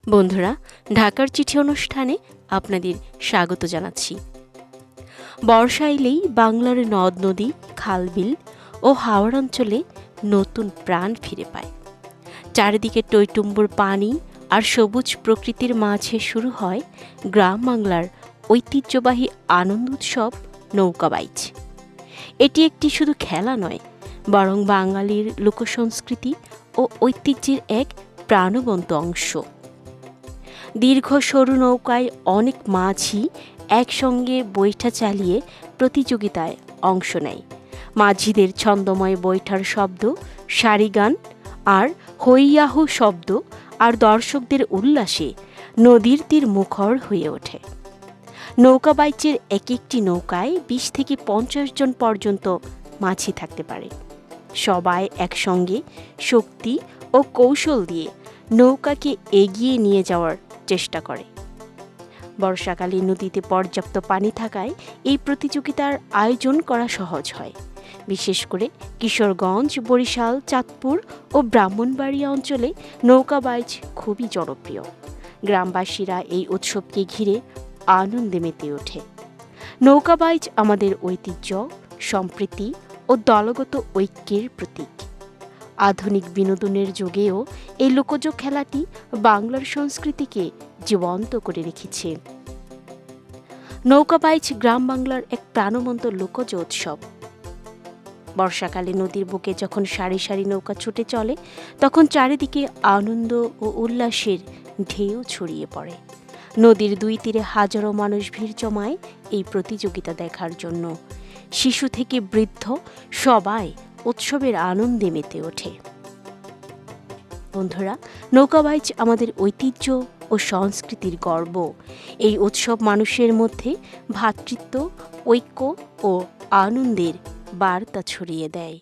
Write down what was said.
বন্ধুরা, ঢাকার চিঠি অনুষ্ঠানে আপনাদের স্বাগত জানাচ্ছি। বর্ষা এলেই বাংলার নদ নদী, খালবিল ও হাওর অঞ্চলে নতুন প্রাণ ফিরে পায়। চারিদিকে টইটুম্বুর পানি আর সবুজ প্রকৃতির মাঝে শুরু হয় গ্রাম বাংলার ঐতিহ্যবাহী আনন্দ উৎসব নৌকাবাইচ। এটি একটি শুধু খেলা নয়, বরং বাঙালির লোকসংস্কৃতি ও ঐতিহ্যের এক প্রাণবন্ত অংশ। দীর্ঘ সরু নৌকায় অনেক মাঝি একসঙ্গে বৈঠা চালিয়ে প্রতিযোগিতায় অংশ নেয়। মাঝিদের ছন্দময় বৈঠার শব্দ, সারিগান আর হৈয়াহু শব্দ আর দর্শকদের উল্লাসে নদীর তীর মুখর হয়ে ওঠে। নৌকাবাইচের এক একটি নৌকায় ২০ থেকে ৫০ জন পর্যন্ত মাঝি থাকতে পারে। সবাই একসঙ্গে শক্তি ও কৌশল দিয়ে নৌকাকে এগিয়ে নিয়ে যাওয়ার চেষ্টা করে। বর্ষাকালে নদীতে পর্যাপ্ত পানি থাকায় এই প্রতিযোগিতার আয়োজন করা সহজ হয়। বিশেষ করে কিশোরগঞ্জ, বরিশাল, চাঁদপুর ও ব্রাহ্মণবাড়িয়া অঞ্চলে নৌকাবাইচ খুবই জনপ্রিয়। গ্রামবাসীরা এই উৎসবকে ঘিরে আনন্দে মেতে ওঠে। নৌকাবাইচ আমাদের ঐতিহ্য, সম্প্রীতি ও দলগত ঐক্যের প্রতীক। আধুনিক বিনোদনের যুগেও এই লোকজ খেলাটি বাংলার সংস্কৃতিকে জীবন্ত করে রেখেছে। নৌকাবাইচ গ্রাম বাংলার এক প্রাণবন্ত লোকজ উৎসব। বর্ষাকালে নদীর বুকে যখন সারি সারি নৌকা ছুটে চলে, তখন চারিদিকে আনন্দ ও উল্লাসের ঢেউ ছড়িয়ে পড়ে। নদীর দুই তীরে হাজারো মানুষ ভিড় জমায় এই প্রতিযোগিতা দেখার জন্য। শিশু থেকে বৃদ্ধ সবাই উৎসবের আনন্দে মেতে ওঠে। বন্ধুরা, নৌকাবাইচ আমাদের ঐতিহ্য ও সংস্কৃতির গর্ব। এই উৎসব মানুষের মধ্যে ভ্রাতৃত্ব, ঐক্য ও আনন্দের বার্তা ছড়িয়ে দেয়।